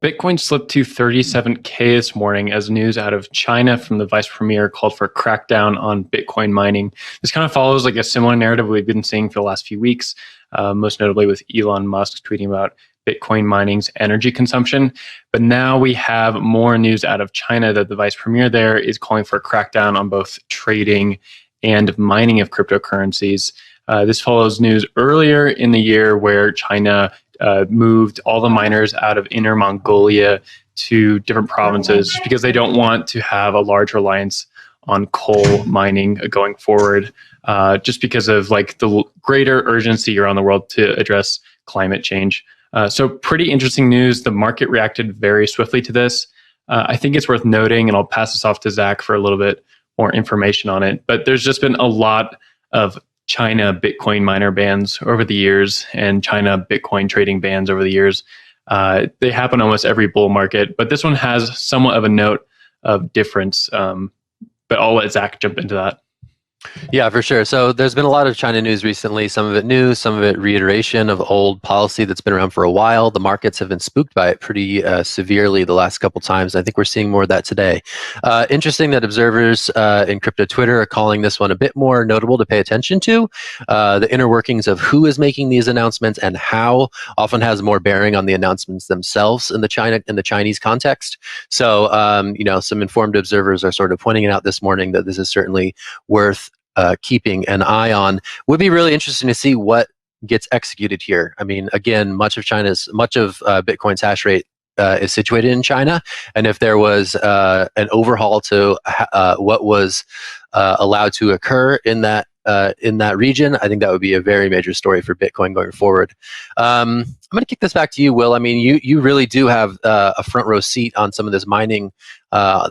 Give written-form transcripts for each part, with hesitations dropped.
Bitcoin slipped to 37K this morning as news out of China from the vice premier called for a crackdown on Bitcoin mining. This kind of follows like a similar narrative we've been seeing for the last few weeks, most notably with Elon Musk tweeting about Bitcoin mining's energy consumption. But now we have more news out of China that the vice premier there is calling for a crackdown on both trading and mining of cryptocurrencies. This follows news earlier in the year where China moved all the miners out of Inner Mongolia to different provinces because they don't want to have a large reliance on coal mining going forward, just because of like the greater urgency around the world to address climate change. So pretty interesting news. The market reacted very swiftly to this. I think it's worth noting, and I'll pass this off to Zach for a little bit more information on it, but there's just been a lot of China Bitcoin miner bans over the years and China Bitcoin trading bans over the years. They happen almost every bull market, but this one has somewhat of a note of difference. But I'll let Zach jump into that. Yeah, for sure. So there's been a lot of China news recently, some of it new, some of it reiteration of old policy that's been around for a while. The markets have been spooked by it pretty severely the last couple times. I think we're seeing more of that today. Interesting that observers in crypto Twitter are calling this one a bit more notable to pay attention to. The inner workings of who is making these announcements and how often has more bearing on the announcements themselves in the Chinese context. So, some informed observers are sort of pointing it out this morning that this is certainly worth keeping an eye on. Would be really interesting to see what gets executed here. I mean, again, much of Bitcoin's hash rate is situated in China, and if there was an overhaul to what was allowed to occur in that region, I think that would be a very major story for Bitcoin going forward. I'm going to kick this back to you, Will. I mean, you really do have a front row seat on some of this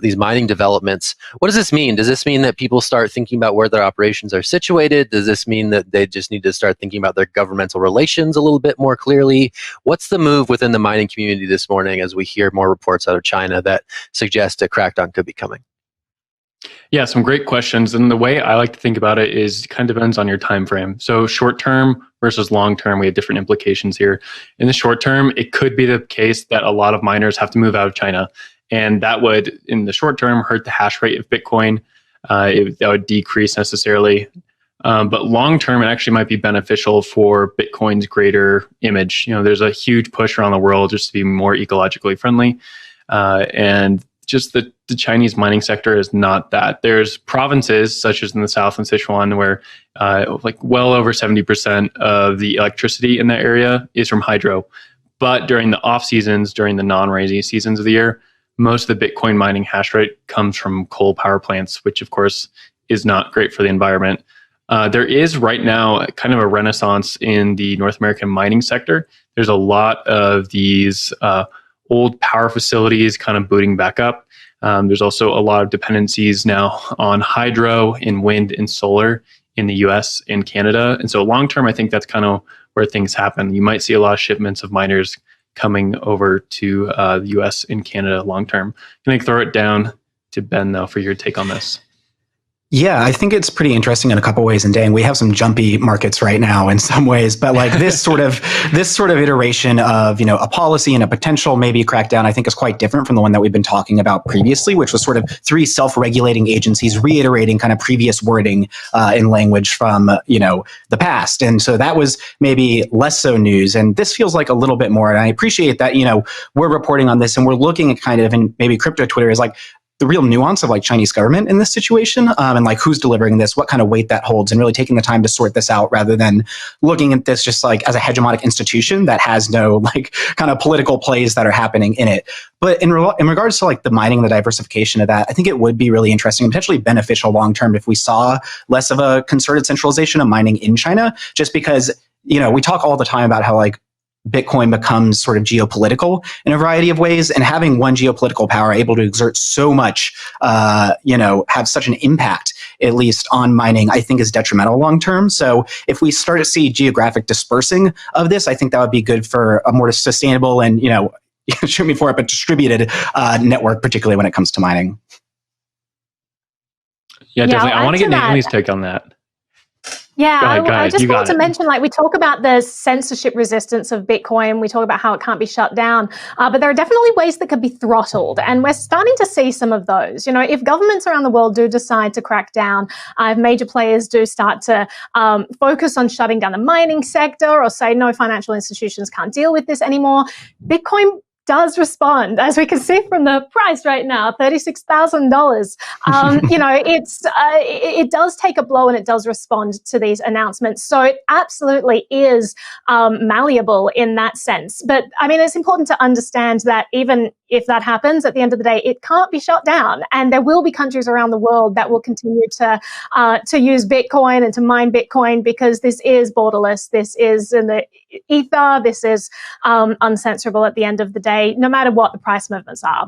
these mining developments. What does this mean? Does this mean that people start thinking about where their operations are situated? Does this mean that they just need to start thinking about their governmental relations a little bit more clearly? What's the move within the mining community this morning as we hear more reports out of China that suggest a crackdown could be coming? Yeah, some great questions. And the way I like to think about it is kind of depends on your time frame. So short term versus long term, we have different implications here. In the short term, it could be the case that a lot of miners have to move out of China. And that would, in the short term, hurt the hash rate of Bitcoin. That would decrease necessarily. But long term, it actually might be beneficial for Bitcoin's greater image. There's a huge push around the world just to be more ecologically friendly. And just the Chinese mining sector is not that. There's provinces such as in the south in Sichuan where well over 70% of the electricity in that area is from hydro. But during the off seasons, during the non-rainy seasons of the year, most of the Bitcoin mining hash rate comes from coal power plants, which of course is not great for the environment. There is right now kind of a renaissance in the North American mining sector. There's a lot of these old power facilities kind of booting back up. There's also a lot of dependencies now on hydro and wind and solar in the US and Canada. And so long term, I think that's kind of where things happen. You might see a lot of shipments of miners coming over to the US and Canada long term. I'm going to throw it down to Ben, though, for your take on this. Yeah, I think it's pretty interesting in a couple ways. And dang, we have some jumpy markets right now in some ways. But like this sort of iteration of a policy and a potential maybe crackdown, I think is quite different from the one that we've been talking about previously, which was sort of three self-regulating agencies reiterating kind of previous wording in language from the past. And so that was maybe less so news. And this feels like a little bit more. And I appreciate that we're reporting on this and we're looking at kind of, and maybe crypto Twitter is like the real nuance of like Chinese government in this situation, and like who's delivering this, what kind of weight that holds, and really taking the time to sort this out rather than looking at this just like as a hegemonic institution that has no like kind of political plays that are happening in it. But in regards to like the mining and the diversification of that, I think it would be really interesting and potentially beneficial long term if we saw less of a concerted centralization of mining in China, just because we talk all the time about how like Bitcoin becomes sort of geopolitical in a variety of ways, and having one geopolitical power able to exert so much, have such an impact, at least on mining, I think is detrimental long term. So if we start to see geographic dispersing of this, I think that would be good for a more sustainable and, shoot me for it, but distributed network, particularly when it comes to mining. Yeah, definitely. I want to get Naomi's take on that. Yeah, Go ahead, go I ahead. just You got wanted to it. mention, like, we talk about the censorship resistance of Bitcoin. We talk about how it can't be shut down, but there are definitely ways that could be throttled, and we're starting to see some of those. You know, if governments around the world do decide to crack down, if major players do start to focus on shutting down the mining sector or say no, financial institutions can't deal with this anymore, Bitcoin does respond, as we can see from the price right now, $36,000. You know, it does take a blow and it does respond to these announcements. So it absolutely is malleable in that sense. But I mean, it's important to understand that even if that happens, at the end of the day, it can't be shut down, and there will be countries around the world that will continue to use Bitcoin and to mine Bitcoin, because this is borderless. This is in the ether. This is uncensorable at the end of the day, no matter what the price movements are.